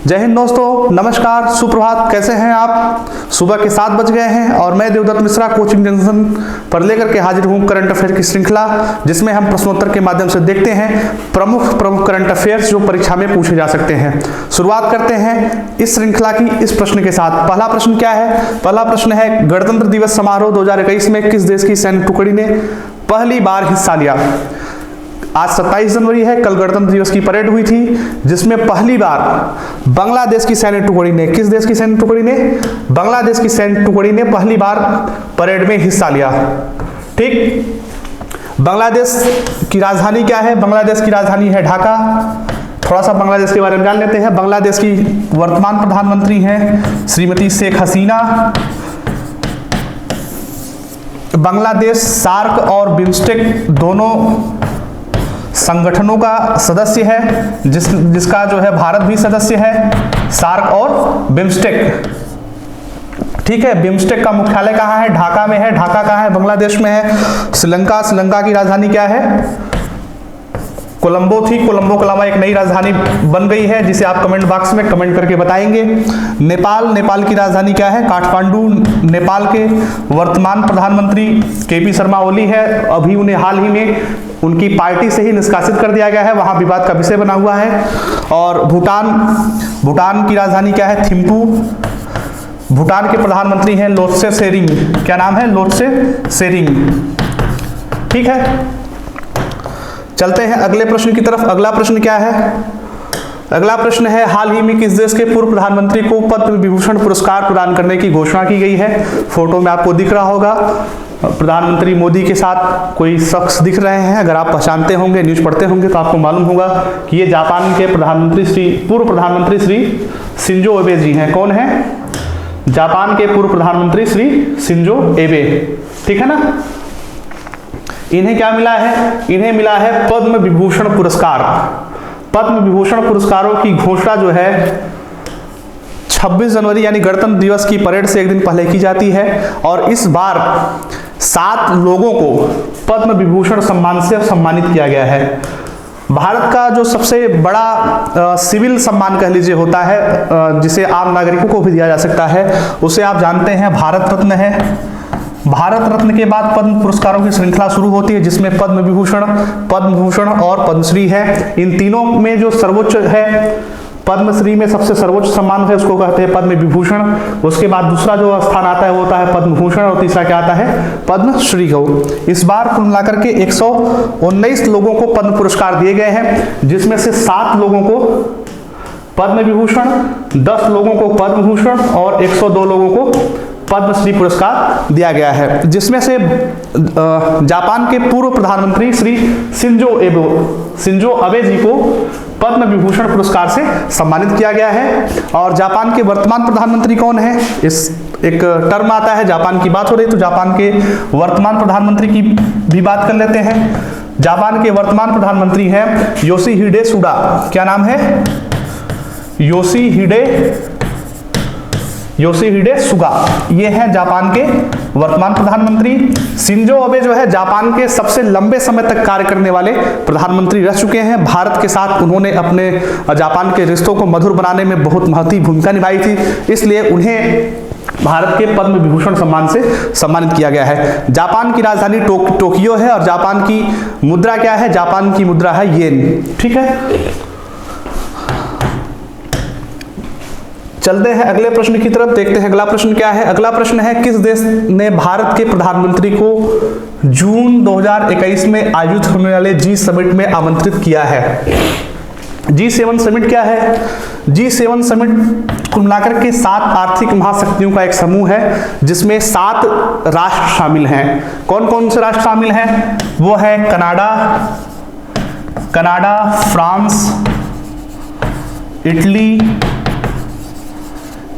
जय हिंद दोस्तों, नमस्कार, सुप्रभात। कैसे हैं आप? सुबह के 7 बज गए हैं और मैं देवदत्त मिश्रा कोचिंग जंक्शन पर लेकर के हाजिर हूं करंट अफेयर की श्रृंखला, जिसमें हम प्रश्नोत्तर के माध्यम से देखते हैं प्रमुख करंट अफेयर्स जो परीक्षा में पूछे जा सकते हैं। शुरुआत करते हैं इस श्रृंखला की इस प्रश्न के साथ। पहला प्रश्न क्या है? पहला प्रश्न है, गणतंत्र दिवस समारोह 2021 में किस देश की सैन्य टुकड़ी ने पहली बार हिस्सा लिया? आज 27 जनवरी है, कल गणतंत्र दिवस की परेड हुई थी, जिसमें पहली बार बांग्लादेश की सैन्य टुकड़ी ने, किस देश की सैन्य टुकड़ी ने? बांग्लादेश की सैन्य टुकड़ी ने पहली बार परेड में हिस्सा लिया। ठीक, बांग्लादेश की राजधानी क्या है? बांग्लादेश की राजधानी है ढाका। थोड़ा सा बांग्लादेश के बारे में जान लेते हैं। बांग्लादेश की वर्तमान प्रधानमंत्री हैं श्रीमती शेख हसीना। बांग्लादेश सार्क और बिम्स्टेक दोनों संगठनों का सदस्य है, जिसका जो है भारत भी सदस्य है, सार्क और बिम्स्टेक। ठीक है, बिम्स्टेक का मुख्यालय कहाँ है? ढाका में है। ढाका कहाँ है? बांग्लादेश में है। श्रीलंका की राजधानी क्या है? कोलंबो थी। कोलंबो के अलावा एक नई राजधानी बन गई है, जिसे आप कमेंट बॉक्स में कमेंट करके बताएंगे। नेपाल की राजधानी क्या है? काठमांडू। नेपाल के वर्तमान प्रधानमंत्री केपी शर्मा ओली है। अभी उन्हें हाल ही में उनकी पार्टी से ही निष्कासित कर दिया गया है, वहां विवाद का विषय बना हुआ है। और भूटान की राजधानी क्या है? थिम्पू। भूटान के प्रधानमंत्री हैं लोत्से शेरिंग। क्या नाम है? लोत्से शेरिंग। ठीक है, चलते हैं अगले प्रश्न की तरफ। अगला प्रश्न क्या है? अगला प्रश्न है, हाल ही में किस देश के पूर्व प्रधानमंत्री को पद्म विभूषण पुरस्कार प्रदान करने की घोषणा की गई है? फोटो में आपको दिख रहा होगा, प्रधानमंत्री मोदी के साथ कोई शख्स दिख रहे हैं। अगर आप पहचानते होंगे, न्यूज पढ़ते होंगे, तो आपको मालूम होगा कि ये जापान के पूर्व प्रधानमंत्री श्री शिंजो एबे जी हैं। कौन है? जापान के पूर्व प्रधानमंत्री श्री शिंजो एबे। ठीक है ना? इन्हें क्या मिला है? इन्हें मिला है पद्म विभूषण पुरस्कार। पद्म विभूषण पुरस्कारों की घोषणा जो है 26 जनवरी यानी गणतंत्र दिवस की परेड से एक दिन पहले की जाती है, और इस बार 7 लोगों को पद्म विभूषण सम्मान से सम्मानित किया गया है। भारत का जो सबसे बड़ा सिविल सम्मान कह लीजिए होता है, जिसे आम नागरिकों को भी दिया जा सकता है, उसे आप जानते हैं भारत रत्न है। भारत रत्न के बाद पद्म पुरस्कारों की श्रृंखला शुरू होती है, जिसमें पद्म विभूषण और पद्मश्री है। इन तीनों में जो सर्वोच्च है, पद्मश्री में सबसे सर्वोच्च सम्मान है, उसको कहते हैं पद्म विभूषण। उसके बाद दूसरा जो स्थान आता है वो होता है पद्म भूषण, और तीसरा क्या आता है? पद्मश्री को। इस बार कुल मिलाकर के 119 लोगों को पद्म पुरस्कार दिए गए हैं, जिसमें से 7 लोगों को पद्म विभूषण, 10 लोगों को पद्म भूषण और 102 लोगों को पद्मश्री पुरस्कार दिया गया है, जिसमें से जापान के पूर्व प्रधानमंत्री श्री शिंजो अबे जी को पद्म विभूषण पुरस्कार से सम्मानित किया गया है। और जापान के वर्तमान प्रधानमंत्री कौन है? इस एक टर्म आता है, जापान की बात हो रही तो जापान के वर्तमान प्रधानमंत्री की भी बात कर लेते हैं। जापान के वर्तमान प्रधानमंत्री हैं योशिहिडे सुगा। क्या नाम है? योशिहिडे सुगा। ये हैं जापान के वर्तमान प्रधानमंत्री। शिंजो अबे जो है जापान के सबसे लंबे समय तक कार्य करने वाले प्रधानमंत्री रह चुके हैं। भारत के साथ उन्होंने अपने जापान के रिश्तों को मधुर बनाने में बहुत महत्वपूर्ण भूमिका निभाई थी, इसलिए उन्हें भारत के पद्म विभूषण सम्मान से सम्मानित किया गया है। जापान की राजधानी टोक्यो है, और जापान की मुद्रा क्या है? जापान की मुद्रा है येन। ठीक है, चलते हैं अगले प्रश्न की तरफ, देखते हैं अगला प्रश्न क्या है। अगला प्रश्न है, किस देश ने भारत के प्रधानमंत्री को जून 2021 में आयोजित होने वाले G समिट में आमंत्रित किया है? G7 समिट क्या है? G7 समिट कुल मिलाकर के 7 आर्थिक महाशक्तियों का एक समूह है, जिसमें 7 राष्ट्र शामिल हैं। कौन कौन से राष्ट्र शामिल हैं? वो है Canada, France, Italy,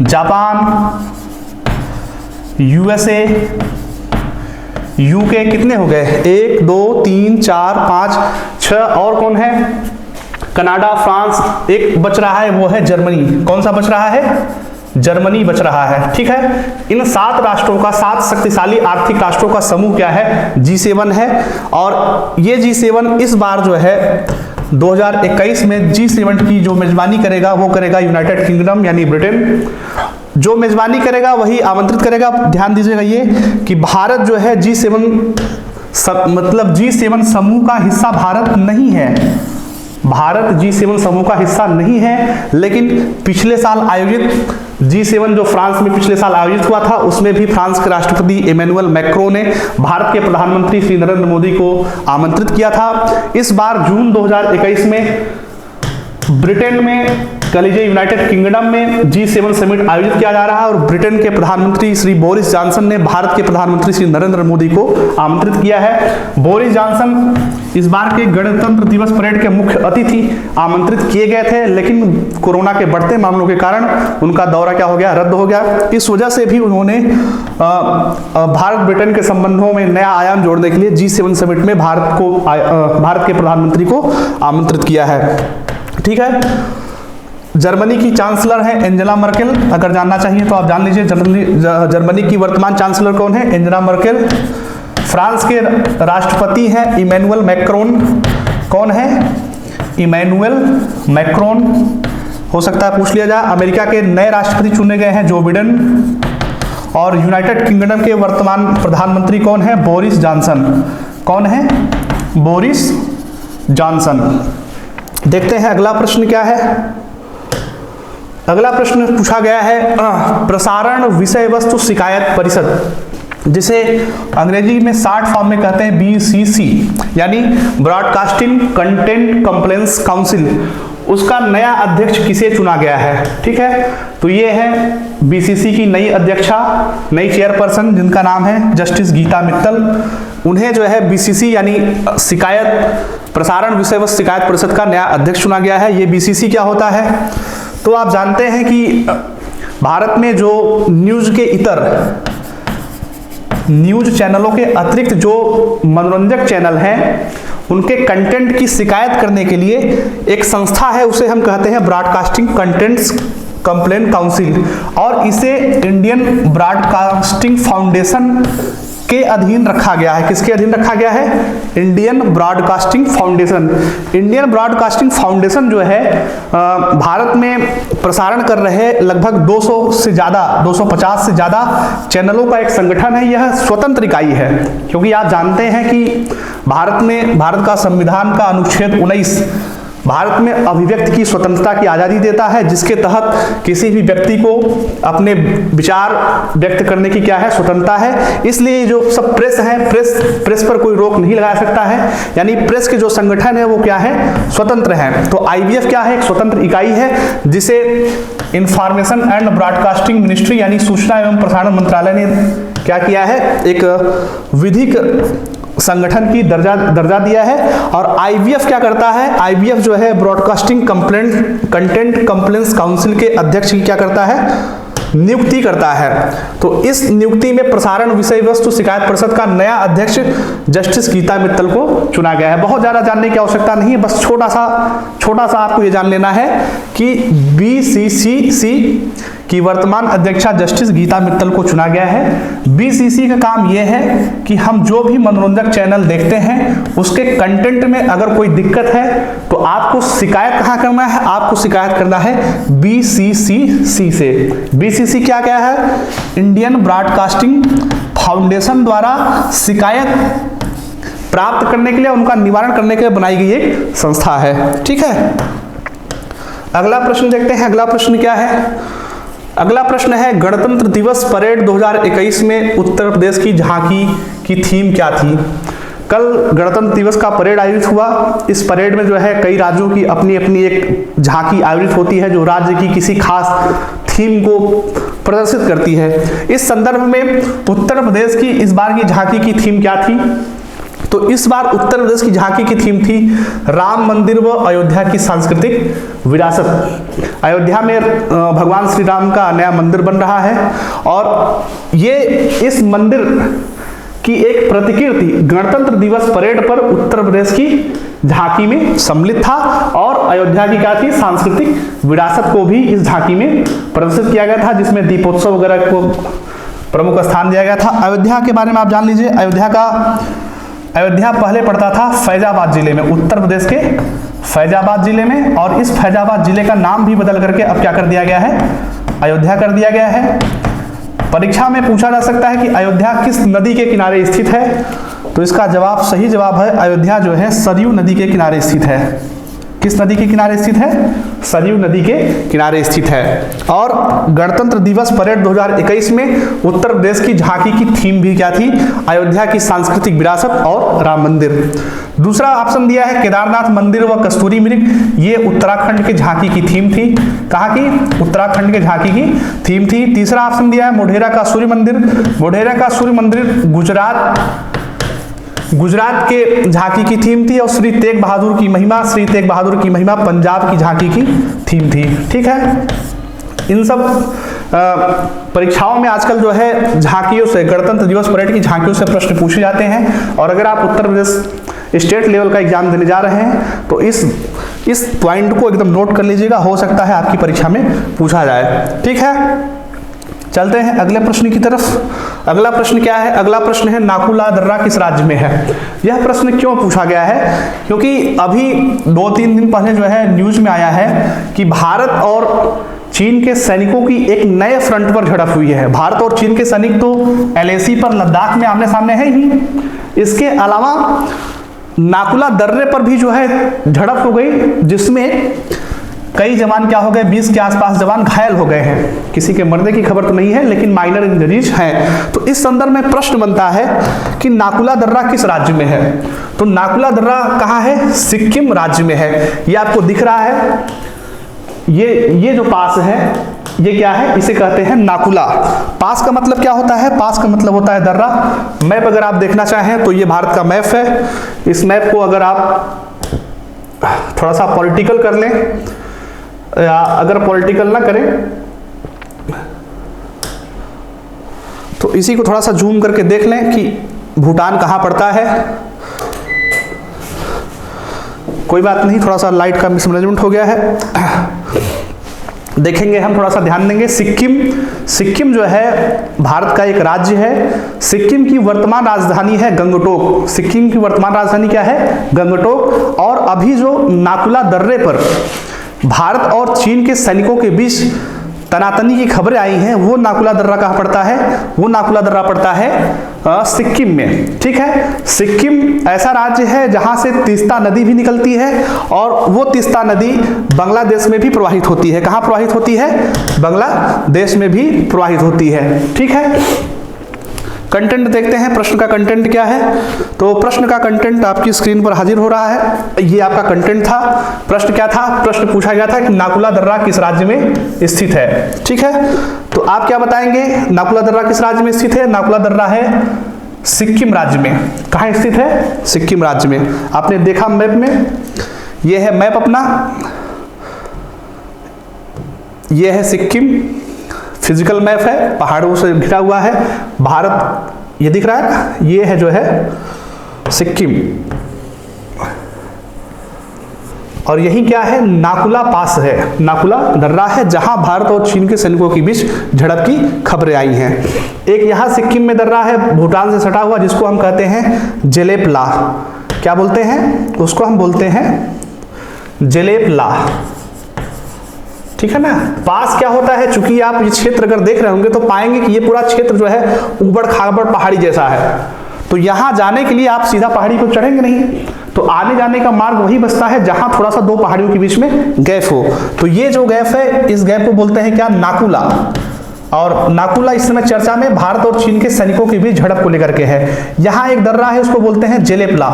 Japan, USA, UK। कितने हो गए? 1 2 3 4 5 6। और कौन है? Canada, France. एक बच रहा है, वो है जर्मनी। कौन सा बच रहा है? जर्मनी बच रहा है। ठीक है, इन 7 राष्ट्रों का, 7 शक्तिशाली आर्थिक राष्ट्रों का समूह क्या है? G7 है। और ये G7 इस बार जो है 2021 में G7 की जो मेजबानी करेगा वो करेगा यूनाइटेड किंगडम यानी ब्रिटेन। जो मेजबानी करेगा वही आमंत्रित करेगा। ध्यान दीजिएगा ये कि भारत जो है मतलब G7 समूह का हिस्सा भारत नहीं है। भारत G7 समूह का हिस्सा नहीं है, लेकिन पिछले साल आयोजित G7 जो फ्रांस में पिछले साल आयोजित हुआ था उसमें भी फ्रांस के राष्ट्रपति इमैनुअल मैक्रों ने भारत के प्रधानमंत्री श्री नरेंद्र मोदी को आमंत्रित किया था। इस बार जून 2021 में ब्रिटेन में कलीजिए यूनाइटेड किंगडम में G7 समिट आयोजित किया जा रहा है और ब्रिटेन के प्रधानमंत्री श्री बोरिस जॉनसन ने भारत के प्रधानमंत्री श्री नरेंद्र मोदी को आमंत्रित किया है। बोरिस जॉनसन इस बार के गणतंत्र दिवस परेड के मुख्य अतिथि आमंत्रित किए गए थे, लेकिन कोरोना के बढ़ते मामलों के कारण उनका दौरा क्या हो गया, रद्द हो गया। इस वजह से भी उन्होंने भारत ब्रिटेन के संबंधों में नया आयाम जोड़ने के लिए G7 समिट में भारत के प्रधानमंत्री को आमंत्रित किया है। ठीक है। जर्मनी की चांसलर है एंजेला मर्केल। अगर जानना चाहिए तो आप जान लीजिए जर्मनी की वर्तमान चांसलर कौन है, एंजेला मर्केल। फ्रांस के राष्ट्रपति हैं इमैनुअल मैक्रोन। कौन है, इमैनुअल मैक्रोन। हो सकता है पूछ लिया जाए। अमेरिका के नए राष्ट्रपति चुने गए हैं जो बिडेन। और यूनाइटेड किंगडम के वर्तमान प्रधानमंत्री कौन है, बोरिस जॉनसन। कौन है, बोरिस जॉनसन। देखते हैं अगला प्रश्न क्या है। अगला प्रश्न पूछा गया है प्रसारण विषय वस्तु शिकायत परिषद, जिसे अंग्रेजी में शॉर्ट फॉर्म में कहते हैं BCC यानी ब्रॉडकास्टिंग कंटेंट कंप्लेंट्स काउंसिल। उसका नया अध्यक्ष किसे चुना गया है। ठीक है, तो ये है BCC की नई अध्यक्षा, नई चेयरपर्सन, जिनका नाम है जस्टिस गीता मित्तल। उन्हें जो है BCC यानी प्रसारण विषय वस्तु शिकायत परिषद का नया अध्यक्ष चुना गया है। ये BCC क्या होता है, तो आप जानते हैं कि भारत में जो न्यूज के इतर न्यूज चैनलों के अतिरिक्त जो मनोरंजक चैनल हैं उनके कंटेंट की शिकायत करने के लिए एक संस्था है, उसे हम कहते हैं ब्रॉडकास्टिंग कंटेंट्स कंप्लेंट काउंसिल, और इसे इंडियन ब्रॉडकास्टिंग फाउंडेशन के अधीन रखा गया है। किसके अधीन रखा गया है, Indian broadcasting foundation. Indian broadcasting foundation जो है भारत में प्रसारण कर रहे लगभग 200 से ज़्यादा 250 से ज़्यादा चैनलों का एक संगठन है। यह स्वतंत्र इकाई है, क्योंकि आप जानते हैं कि भारत का संविधान का अनुच्छेद 19 भारत में अभिव्यक्ति की स्वतंत्रता की आज़ादी देता है, जिसके तहत किसी भी व्यक्ति को अपने विचार व्यक्त करने की क्या है, स्वतंत्रता है। इसलिए जो सब प्रेस है, प्रेस पर कोई रोक नहीं लगा सकता है, यानी प्रेस के जो संगठन है वो क्या है, स्वतंत्र है। तो IBF क्या है, एक स्वतंत्र इकाई है, जिसे इंफॉर्मेशन एंड ब्रॉडकास्टिंग मिनिस्ट्री यानी सूचना एवं प्रसारण मंत्रालय ने क्या किया है, एक विधिक संगठन की दर्जा दिया है। और IBF क्या करता है, IBF जो है ब्रॉडकास्टिंग कंटेंट कंप्लेंट्स काउंसिल के अध्यक्ष की क्या करता है, नियुक्ति करता है। तो इस नियुक्ति में प्रसारण विषय वस्तु शिकायत परिषद का नया अध्यक्ष जस्टिस गीता मित्तल को चुना गया है। बहुत ज्यादा जानने की आवश्यकता नहीं है, बस छोटा सा आपको ये जान लेना है कि BCC की वर्तमान अध्यक्षा जस्टिस गीता मित्तल को चुना गया है। BCC का काम यह है कि हम जो भी मनोरंजक चैनल देखते हैं उसके कंटेंट में अगर कोई दिक्कत है तो आपको शिकायत कहाँ करना है, आपको शिकायत करना है BCC से। BCC क्या है, इंडियन ब्रॉडकास्टिंग फाउंडेशन द्वारा शिकायत प्राप्त करने के लिए, उनका निवारण करने के लिए बनाई गई एक संस्था है। ठीक है, अगला प्रश्न देखते हैं। अगला प्रश्न क्या है, अगला प्रश्न है गणतंत्र दिवस परेड 2021 में उत्तर प्रदेश की झांकी की थीम क्या थी। कल गणतंत्र दिवस का परेड आयोजित हुआ। इस परेड में जो है कई राज्यों की अपनी अपनी एक झांकी आयोजित होती है, जो राज्य की किसी खास थीम को प्रदर्शित करती है। इस संदर्भ में उत्तर प्रदेश की इस बार की झांकी की थीम क्या थी, तो इस बार उत्तर प्रदेश की झांकी की थीम थी राम मंदिर व अयोध्या की सांस्कृतिक विरासत। अयोध्या में भगवान श्री राम का नया मंदिर बन रहा है और ये इस मंदिर की एक प्रतिकृति गणतंत्र दिवस परेड पर उत्तर प्रदेश की झांकी में सम्मिलित था और अयोध्या की क्या थी, सांस्कृतिक विरासत को भी इस झांकी में प्रदर्शित किया गया था, जिसमें दीपोत्सव वगैरह को प्रमुख स्थान दिया गया था। अयोध्या के बारे में आप जान लीजिए। अयोध्या पहले पड़ता था फैजाबाद जिले में, उत्तर प्रदेश के फैजाबाद जिले में, और इस फैजाबाद जिले का नाम भी बदल करके अब क्या कर दिया गया है, अयोध्या कर दिया गया है। परीक्षा में पूछा जा सकता है कि अयोध्या किस नदी के किनारे स्थित है, तो इसका जवाब, सही जवाब है अयोध्या जो है सरयू नदी के किनारे स्थित है। किस नदी के किनारे स्थित है, सरयू नदी के किनारे स्थित है। और गणतंत्र दिवस परेड 2021 में उत्तर प्रदेश की झांकी की थीम भी क्या थी, अयोध्या की सांस्कृतिक विरासत और राम मंदिर। दूसरा ऑप्शन दिया है केदारनाथ मंदिर व कस्तूरी मृग, ये उत्तराखंड के झांकी की थीम थी। कहाँ की, उत्तराखंड के झांकी की थीम थी। तीसरा ऑप्शन दिया है मोढेरा का सूर्य मंदिर, मोढेरा का सूर्य मंदिर गुजरात के झांकी की थीम थी। और श्री तेग बहादुर की महिमा, श्री तेग बहादुर की महिमा पंजाब की झांकी की थीम थी। ठीक है, इन सब परीक्षाओं में आजकल जो है झांकियों से, गणतंत्र दिवस परेड की झांकियों से प्रश्न पूछे जाते हैं। और अगर आप उत्तर प्रदेश स्टेट लेवल का एग्जाम देने जा रहे हैं तो इस पॉइंट को एकदम नोट कर लीजिएगा, हो सकता है आपकी परीक्षा में पूछा जाए। ठीक है, चलते हैं अगले प्रश्न की तरफ। अगला प्रश्न क्या है, अगला प्रश्न है नाकुला दर्रा किस राज्य में है। यह प्रश्न क्यों पूछा गया है, क्योंकि अभी 2-3 दिन पहले जो है न्यूज में आया है कि भारत और चीन के सैनिकों की एक नए फ्रंट पर झड़प हुई है। भारत और चीन के सैनिक तो LAC पर लद्दाख में आमने सामने है ही, इसके अलावा नाकुला दर्रे पर भी जो है झड़प हो गई, जिसमें कई जवान क्या हो गए, 20 के आसपास जवान घायल हो गए हैं। किसी के मरने की खबर तो नहीं है, लेकिन माइनर इंजरीज हैं। तो इस संदर्भ में प्रश्न बनता है कि नाकुला दर्रा किस राज्य में है। तो नाकुला दर्रा कहाँ है, सिक्किम राज्य में है। ये आपको दिख रहा है, ये जो पास है ये क्या है, इसे कहते हैं नाकुला। पास का मतलब क्या होता है, पास का मतलब होता है दर्रा। मैप अगर आप देखना चाहें तो ये भारत का मैप है। इस मैप को अगर आप थोड़ा सा पॉलिटिकल कर लें, या अगर पॉलिटिकल ना करें तो इसी को थोड़ा सा जूम करके देख लें कि भूटान कहाँ पड़ता है। कोई बात नहीं, थोड़ा सा लाइट का मिसमैनेजमेंट हो गया है, देखेंगे हम, थोड़ा सा ध्यान देंगे। सिक्किम जो है भारत का एक राज्य है। सिक्किम की वर्तमान राजधानी है गंगटोक। सिक्किम की वर्तमान राजधानी क्या है, गंगटोक। और अभी जो नाकुला दर्रे पर भारत और चीन के सैनिकों के बीच तनातनी की खबरें आई हैं, वो नाकुला दर्रा कहाँ पड़ता है, वो नाकुला दर्रा पड़ता है सिक्किम में। ठीक है, सिक्किम ऐसा राज्य है जहां से तीस्ता नदी भी निकलती है, और वो तीस्ता नदी बांग्लादेश में भी प्रवाहित होती है। कहाँ प्रवाहित होती है, बांग्लादेश में भी प्रवाहित होती है। ठीक है, कंटेंट देखते हैं, प्रश्न का कंटेंट क्या है। तो प्रश्न का कंटेंट आपकी स्क्रीन पर हाजिर हो रहा है। ये आपका कंटेंट था। प्रश्न क्या था, प्रश्न पूछा गया था कि नाकुला दर्रा किस राज्य में स्थित है। ठीक है, तो आप क्या बताएंगे, नाकुला दर्रा किस राज्य में स्थित है। नाकुला दर्रा है सिक्किम राज्य में। कहाँ स्थित है, सिक्किम राज्य में। आपने देखा मैप में, ये है मैप अपना, ये है सिक्किम, फिजिकल मैप है, पहाड़ों से घिरा हुआ है भारत, ये दिख रहा है, ये है जो है सिक्किम। और यही क्या है, नाकुला पास है, नाकुला दर्रा है, जहां भारत और चीन के सैनिकों के बीच झड़प की खबरें आई हैं। एक यहां सिक्किम में दर्रा है भूटान से सटा हुआ, जिसको हम कहते हैं जेलेपला। क्या बोलते हैं उसको, हम बोलते हैं जेलेपला। ठीक है ना। पास क्या होता है, चूंकि आप ये क्षेत्र अगर देख रहे होंगे तो पाएंगे कि ये पूरा क्षेत्र जो है ऊबड़ खाबड़ पहाड़ी जैसा है। तो यहां जाने के लिए आप सीधा पहाड़ी को चढ़ेंगे नहीं, तो आने जाने का मार्ग वही बचता है जहां थोड़ा सा दो पहाड़ियों के बीच में गैप हो। तो ये जो गैप है, इस गैप को बोलते हैं क्या, नाकुला। और नाकुला इस समय चर्चा में भारत और चीन के सैनिकों के बीच झड़प को लेकर के है। यहाँ एक दर्रा है, उसको बोलते हैं जेलेपला।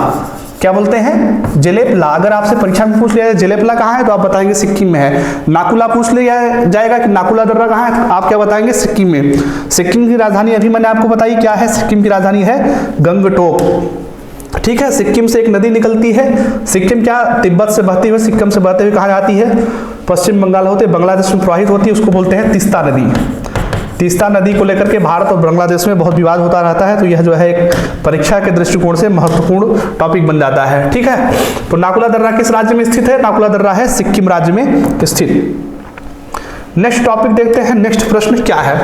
क्या बोलते हैं, जेलेपला। अगर आपसे परीक्षा में पूछ लिया जाए जेलेपला कहाँ है, तो आप बताएंगे सिक्किम में है। नाकुला पूछ लिया जाएगा कि नाकुला दर्रा कहाँ है, तो आप क्या बताएंगे, सिक्किम में। सिक्किम की राजधानी अभी मैंने आपको बताई क्या है, सिक्किम की राजधानी है गंगटोक। ठीक है, सिक्किम से एक नदी निकलती है। सिक्किम क्या, तिब्बत से बहती हुई, सिक्किम से बहते हुए कहाँ जाती है, पश्चिम बंगाल होते बांग्लादेश में प्रवाहित होती है, उसको बोलते हैं तीस्ता नदी। तीस्ता नदी को लेकर के भारत और बांग्लादेश में बहुत विवाद होता रहता है। तो यह जो है एक परीक्षा के दृष्टिकोण से महत्वपूर्ण टॉपिक बन जाता है। ठीक है, तो नाकुला दर्रा किस राज्य में स्थित है, नाकुला दर्रा है सिक्किम राज्य में स्थित। नेक्स्ट टॉपिक देखते हैं, नेक्स्ट प्रश्न क्या है।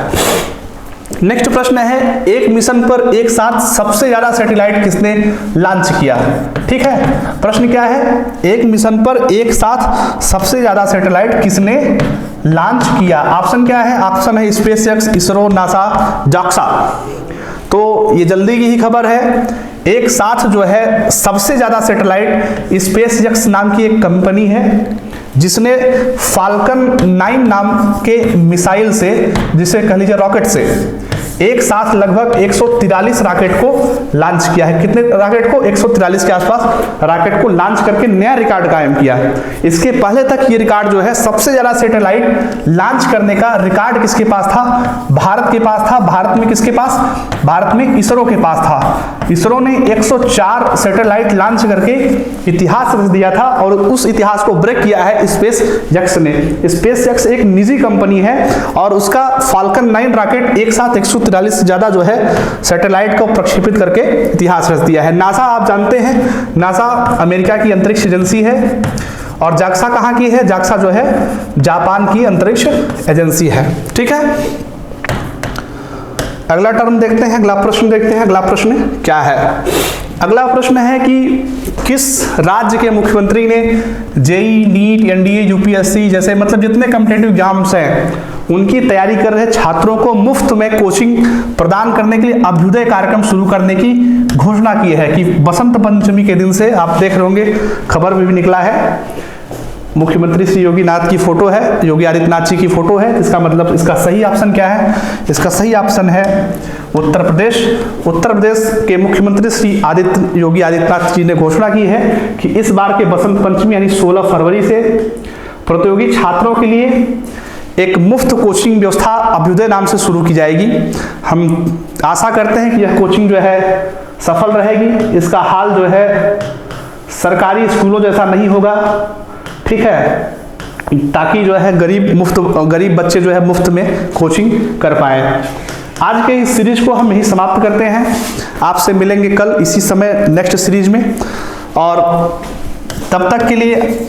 नेक्स्ट प्रश्न है, एक मिशन पर एक साथ सबसे ज्यादा सैटेलाइट किसने लॉन्च किया? ठीक है, प्रश्न क्या है, एक मिशन पर एक साथ सबसे ज्यादा सैटेलाइट किसने लॉन्च किया? ऑप्शन क्या है? ऑप्शन है space x, ISRO, NASA, JAXA. तो ये जल्दी की ही खबर है, एक साथ जो है सबसे ज्यादा सैटेलाइट स्पेस एक्स नाम की एक कंपनी है जिसने फाल्कन 9 नाम के मिसाइल से, जिसे कह लीजिए रॉकेट से, एक साथ लगभग 143 रॉकेट को लॉन्च किया है। कितने रॉकेट को? 143 के आसपास रॉकेट को लॉन्च करके नया रिकॉर्ड कायम किया है। इसके पहले तक ये रिकॉर्ड जो है, सबसे ज्यादा सैटेलाइट लॉन्च करने का रिकॉर्ड किसके पास था? भारत के पास था। भारत में किसके पास? भारत में इसरो के पास था। इसरो ने 104 सैटेलाइट लॉन्च करके इतिहास रच दिया था और उस इतिहास को ब्रेक किया है स्पेस एक्स ने। स्पेस एक्स एक निजी कंपनी है और उसका फाल्कन 9 रॉकेट एक साथ 143 से ज्यादा जो है सैटेलाइट को प्रक्षेपित करके इतिहास रच दिया है। नासा आप जानते हैं, नासा अमेरिका की अंतरिक्ष एजेंसी है और जाक्सा कहां की है? जाक्सा जो है जापान की अंतरिक्ष एजेंसी है। ठीक है, अगला टर्म देखते हैं, अगला प्रश्न देखते हैं। अगला प्रश्न क्या है? अगला प्रश्न है कि किस राज्य के मुख्यमंत्री ने जेई, नीट, एनडीए, यूपीएससी जैसे मतलब जितने कॉम्पिटिटिव एग्जाम्स हैं उनकी तैयारी कर रहे छात्रों को मुफ्त में कोचिंग प्रदान करने के लिए अभ्युदय कार्यक्रम शुरू करने की घोषणा की है? कि बसंत पंचमी के दिन से आप देख रहे होंगे, खबर में भी निकला है, मुख्यमंत्री श्री योगी नाथ की फोटो है, योगी आदित्यनाथ जी की फोटो है। इसका मतलब इसका सही ऑप्शन क्या है? इसका सही ऑप्शन है उत्तर प्रदेश। उत्तर प्रदेश के मुख्यमंत्री श्री योगी आदित्यनाथ जी ने घोषणा की है कि इस बार के बसंत पंचमी यानी 16 फरवरी से प्रतियोगी छात्रों के लिए एक मुफ्त कोचिंग व्यवस्था अभ्युदय नाम से शुरू की जाएगी। हम आशा करते हैं कि यह कोचिंग जो है सफल रहेगी। इसका हाल जो है सरकारी स्कूलों जैसा नहीं होगा, ठीक है, ताकि जो है गरीब बच्चे जो है मुफ्त में कोचिंग कर पाए। आज के इस सीरीज को हम यही समाप्त करते हैं। आपसे मिलेंगे कल इसी समय नेक्स्ट सीरीज में, और तब तक के लिए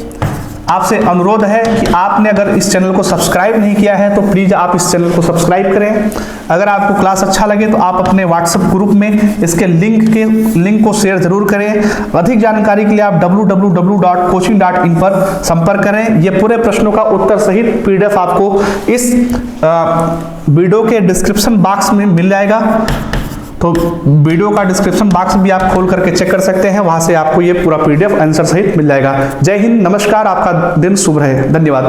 आपसे अनुरोध है कि आपने अगर इस चैनल को सब्सक्राइब नहीं किया है तो प्लीज़ आप इस चैनल को सब्सक्राइब करें। अगर आपको क्लास अच्छा लगे तो आप अपने व्हाट्सएप ग्रुप में इसके लिंक को शेयर जरूर करें। अधिक जानकारी के लिए आप www.coaching.in पर संपर्क करें। ये पूरे प्रश्नों का उत्तर सहित पीडीएफ आपको इस वीडियो के डिस्क्रिप्शन बॉक्स में मिल जाएगा। तो वीडियो का डिस्क्रिप्शन बॉक्स भी आप खोल करके चेक कर सकते हैं, वहां से आपको ये पूरा पीडीएफ आंसर सहित मिल जाएगा। जय हिंद, नमस्कार, आपका दिन शुभ रहे, धन्यवाद।